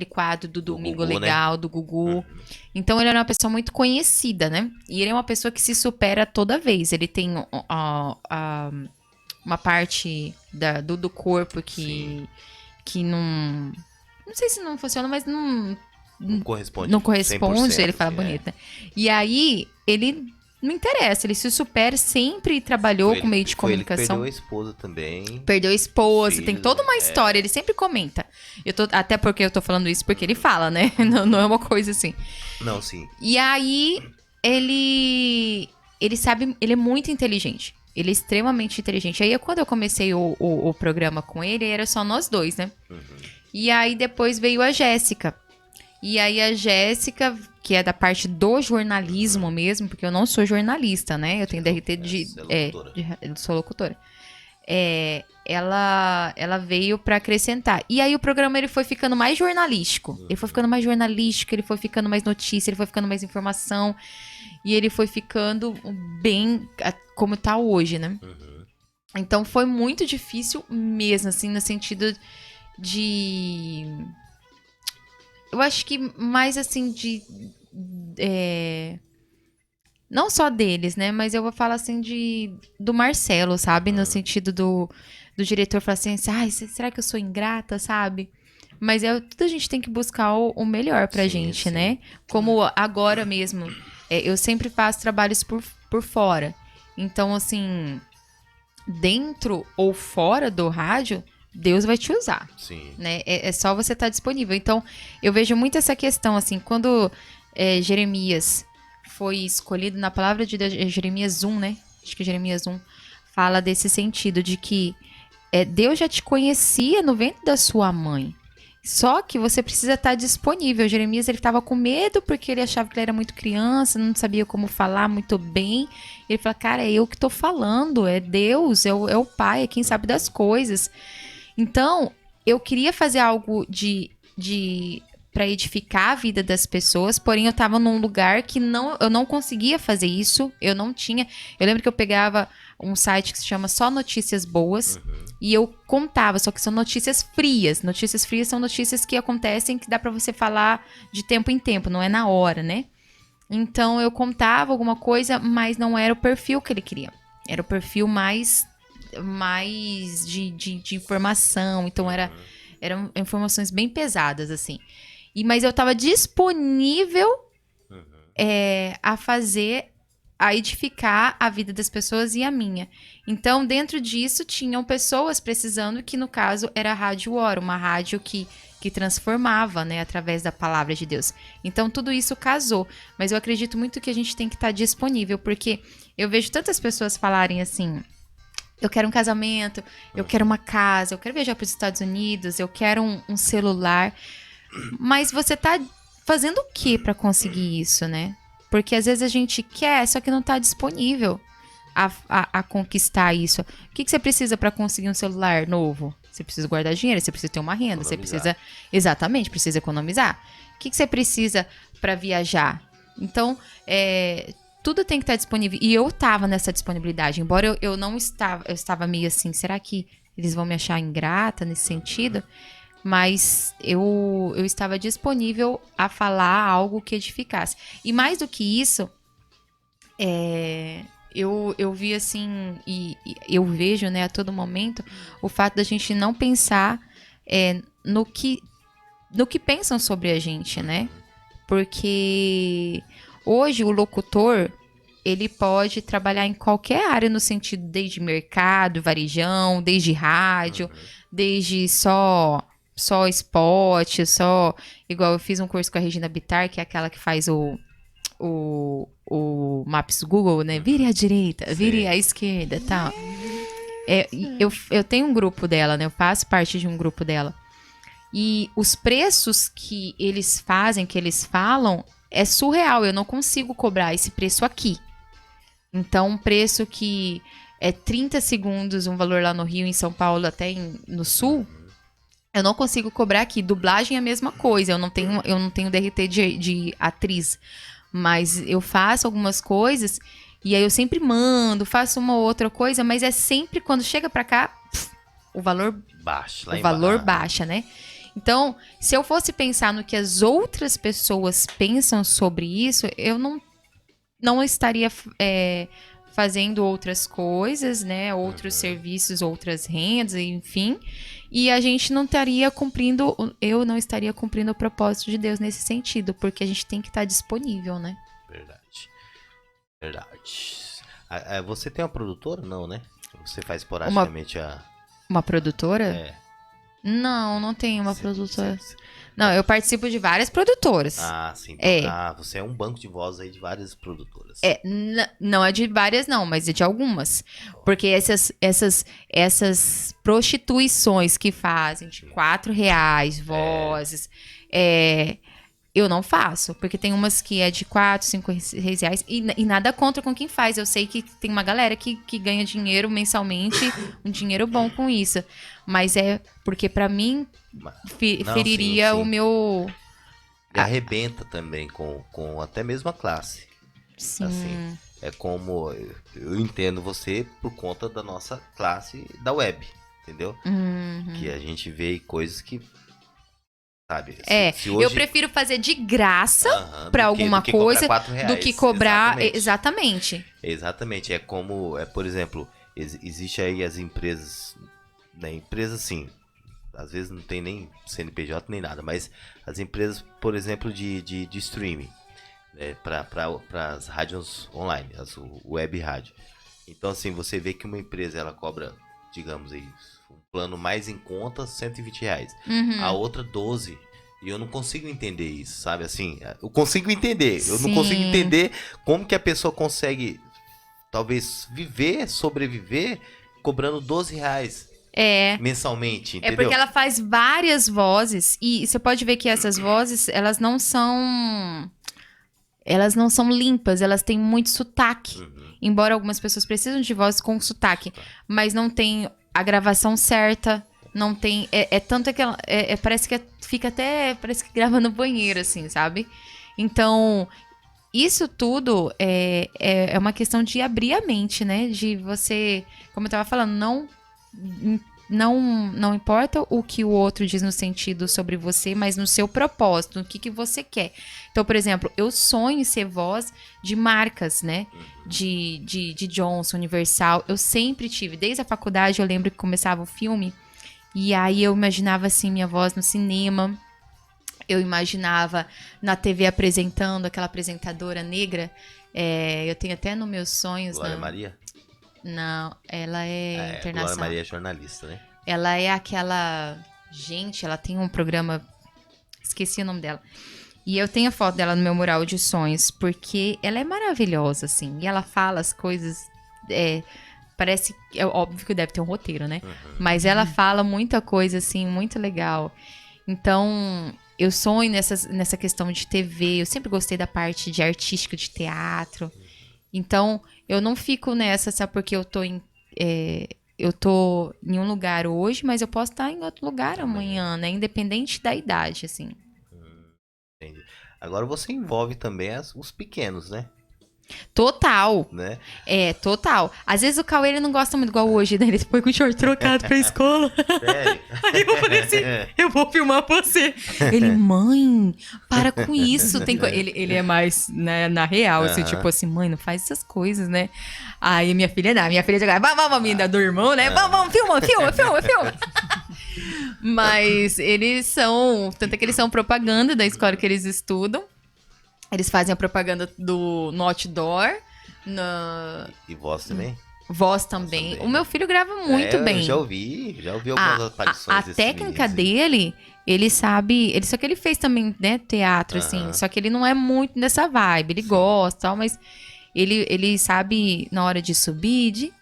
quadro do Do Domingo Gugu, né? Legal, do Gugu. Então ele era uma pessoa muito conhecida, né? E ele é uma pessoa que se supera toda vez. Ele tem uma parte do corpo Sim. que não. Não sei se não funciona, mas Não corresponde não corresponde, ele 100%, fala assim, bonito, né? E aí, ele não interessa, ele se supera, sempre trabalhou com meio de Foi ele que perdeu comunicação. a esposa também. Perdeu a Os esposa, tem filhos, toda né? uma história, ele sempre comenta. Até porque eu tô falando isso porque ele fala, né? Não é uma coisa assim. Não, sim. E aí, ele sabe, ele é muito inteligente. Ele é extremamente inteligente. Aí, quando eu comecei o programa com ele, era só nós dois, né? E aí, depois veio a Jéssica. E aí, a Jéssica, que é da parte do jornalismo mesmo, porque eu não sou jornalista, né? Eu tenho DRT Você é locutora. eu sou locutora. Ela veio pra acrescentar. E aí o programa ele foi ficando mais jornalístico. Ele foi ficando mais jornalístico, ele foi ficando mais notícia, ele foi ficando mais informação. E ele foi ficando bem como tá hoje, né? Então foi muito difícil mesmo, assim, no sentido de... Eu acho que mais assim de... Não só deles, né? Mas eu vou falar assim do Marcelo, sabe? No sentido do diretor falar assim, ai, será que eu sou ingrata, sabe? Mas tudo a gente tem que buscar o melhor pra Sim, gente, sim. né? Como agora mesmo, eu sempre faço trabalhos por fora. Então, assim, dentro ou fora do rádio, Deus vai te usar, Sim. né? É só você estar disponível. Então, eu vejo muito essa questão, assim, quando Jeremias foi escolhido na palavra de Deus, Jeremias 1, né? Acho que Jeremias 1 fala desse sentido de que Deus já te conhecia no ventre da sua mãe. Só que você precisa estar disponível. Jeremias ele estava com medo porque ele achava que ele era muito criança, não sabia como falar muito bem. Ele falou, cara, é eu que estou falando, é Deus, é o Pai, é quem sabe das coisas. Então, eu queria fazer algo para edificar a vida das pessoas, porém eu estava num lugar que eu não conseguia fazer isso, eu não tinha. Eu lembro que eu pegava um site que se chama Só Notícias Boas e eu contava, só que são notícias frias. Notícias frias são notícias que acontecem que dá para você falar de tempo em tempo, não é na hora, né? Então eu contava alguma coisa, mas não era o perfil que ele queria. Era o perfil mais de informação, então eram informações bem pesadas, assim. Mas eu estava disponível a edificar a vida das pessoas e a minha. Então, dentro disso, tinham pessoas precisando, que no caso era a Rádio Hora, uma rádio que transformava, né, através da palavra de Deus. Então, tudo isso casou. Mas eu acredito muito que a gente tem que estar disponível, porque eu vejo tantas pessoas falarem assim... Eu quero um casamento, eu quero uma casa, eu quero viajar para os Estados Unidos, eu quero um celular. Mas você tá fazendo o que para conseguir isso, né? Porque às vezes a gente quer, só que não tá disponível a conquistar isso. O que você precisa para conseguir um celular novo? Você precisa guardar dinheiro, você precisa ter uma renda, você precisa... Exatamente, precisa economizar. O que você precisa para viajar? Então, tudo tem que estar disponível. E eu tava nessa disponibilidade. Embora eu não estava... Eu estava meio assim, será que eles vão me achar ingrata nesse sentido? Mas eu estava disponível a falar algo que edificasse. E mais do que isso, eu vi assim, e eu vejo, né, a todo momento, o fato da gente não pensar no que pensam sobre a gente, né? Porque hoje o locutor, ele pode trabalhar em qualquer área no sentido, desde mercado, varejão, desde rádio, desde só spot, igual eu fiz um curso com a Regina Bittar, que é aquela que faz o Maps Google, né? Vire à direita, vire à esquerda, tal. Eu tenho um grupo dela, né? Eu faço parte de um grupo dela. E os preços que eles fazem, que eles falam, é surreal. Eu não consigo cobrar esse preço aqui. Então, um preço que é 30 segundos, um valor lá no Rio, em São Paulo, até no Sul, eu não consigo cobrar aqui. Dublagem é a mesma coisa. Eu não tenho DRT de atriz. Mas eu faço algumas coisas e aí eu sempre mando, faço uma ou outra coisa, mas é sempre quando chega pra cá, o valor baixa, baixa, né? Então, se eu fosse pensar no que as outras pessoas pensam sobre isso, eu não estaria fazendo outras coisas, né? Outros serviços, outras rendas, enfim. E a gente não estaria cumprindo, eu não estaria cumprindo o propósito de Deus nesse sentido, porque a gente tem que estar disponível, né? Verdade. Verdade. Você tem uma produtora? Não, né? Você faz esporadicamente Uma produtora? É. Não tenho uma produtora. Você- Não, eu participo de várias produtoras. Ah, sim. Você é um banco de voz aí de várias produtoras. Não é de várias, não, mas é de algumas. Porque essas prostituições que fazem de R$ 4 vozes, eu não faço. Porque tem umas que é de 4, 5 reais. E nada contra com quem faz. Eu sei que tem uma galera que ganha dinheiro mensalmente, um dinheiro bom com isso. Mas é porque pra mim Não, feriria sim. o meu... E arrebenta também com até mesmo a classe. Sim. Assim, é como eu entendo você por conta da nossa classe da web, entendeu? Que a gente vê coisas que, sabe? Se hoje... eu prefiro fazer de graça pra do que alguma coisa R$4, do que cobrar. exatamente. Exatamente. Exatamente, é como, por exemplo, existe aí as empresas, né, empresas sim, às vezes não tem nem CNPJ nem nada, mas as empresas, por exemplo, de streaming, né, para as rádios online, as web rádio. Então, assim, você vê que uma empresa, ela cobra, digamos aí, um plano mais em conta, R$120. A outra, 12. E eu não consigo entender isso, sabe? Assim, eu consigo entender. Eu não consigo entender como que a pessoa consegue, talvez, sobreviver, cobrando R$12 mensalmente, entendeu? É porque ela faz várias vozes. E você pode ver que essas vozes, elas não são limpas, elas têm muito sotaque. Embora algumas pessoas precisam de vozes com sotaque. Mas não tem a gravação certa. Não tem... tanto que ela... parece que fica até... Parece que grava no banheiro, assim, sabe? Então, isso tudo é uma questão de abrir a mente, né? De você... Como eu tava falando, não importa o que o outro diz no sentido sobre você, mas no seu propósito, no que você quer. Então, por exemplo, eu sonho em ser voz de marcas, né? De Johnson, Universal. Eu sempre tive. Desde a faculdade, eu lembro que começava o filme. E aí eu imaginava, assim, minha voz no cinema. Eu imaginava na TV apresentando, aquela apresentadora negra. Eu tenho até nos meus sonhos... Glória Maria? Não, ela é internacional. Glória Maria é jornalista, né? Ela é aquela... Gente, ela tem um programa... Esqueci o nome dela. E eu tenho a foto dela no meu mural de sonhos, porque ela é maravilhosa, assim. E ela fala as coisas... parece... É óbvio que deve ter um roteiro, né? Mas ela fala muita coisa, assim, muito legal. Então, eu sonho nessa questão de TV. Eu sempre gostei da parte de artística, de teatro. Então, eu não fico nessa, sabe? Porque eu tô em um lugar hoje, mas eu posso estar em outro lugar amanhã, né? Independente da idade, assim. Entendi. Agora você envolve também os pequenos, né? Total. Né? Total. Às vezes o Cauê, ele não gosta muito igual hoje, né? Ele foi com o short trocado pra escola. Sério? Aí eu falei assim, eu vou filmar você. Ele, mãe, para com isso. Ele é mais, né, na real, assim, tipo assim, mãe, não faz essas coisas, né? Aí minha filha já vamos, menina do irmão, né? Vamos, filma. Mas eles são, tanto é que eles são propaganda da escola que eles estudam. Eles fazem a propaganda no outdoor. E voz também? Voz também. O meu filho grava muito bem. Eu já ouvi algumas aparições A técnica dele, só que ele fez também, né, teatro, assim. Só que ele não é muito dessa vibe. Ele gosta, tal, mas ele sabe, na hora de subir,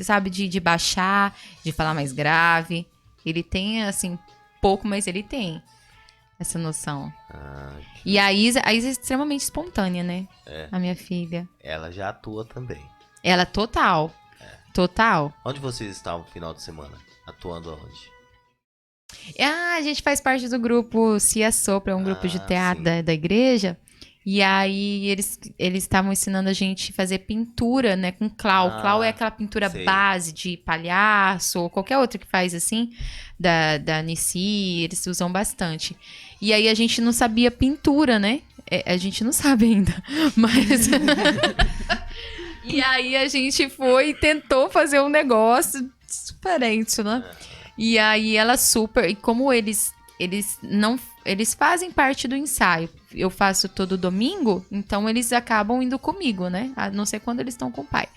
sabe, de baixar, de falar mais grave. Ele tem, assim, pouco, mas ele tem essa noção. E a Isa é extremamente espontânea, né? A minha filha. Ela já atua também. Ela total. Total. Onde vocês estavam no final de semana? Atuando aonde? A gente faz parte do grupo Cia Sopra, um grupo de teatro da igreja. E aí eles estavam ensinando a gente a fazer pintura, né, com clau. Clau é aquela pintura sei. base de palhaço ou qualquer outra que faz assim, da Nissi, eles usam bastante. E aí a gente não sabia pintura, né? A gente não sabe ainda, mas... E aí a gente foi e tentou fazer um negócio diferente, né? E aí ela super... E como eles não... Eles fazem parte do ensaio. Eu faço todo domingo, então eles acabam indo comigo, né? A não ser quando eles estão com o pai.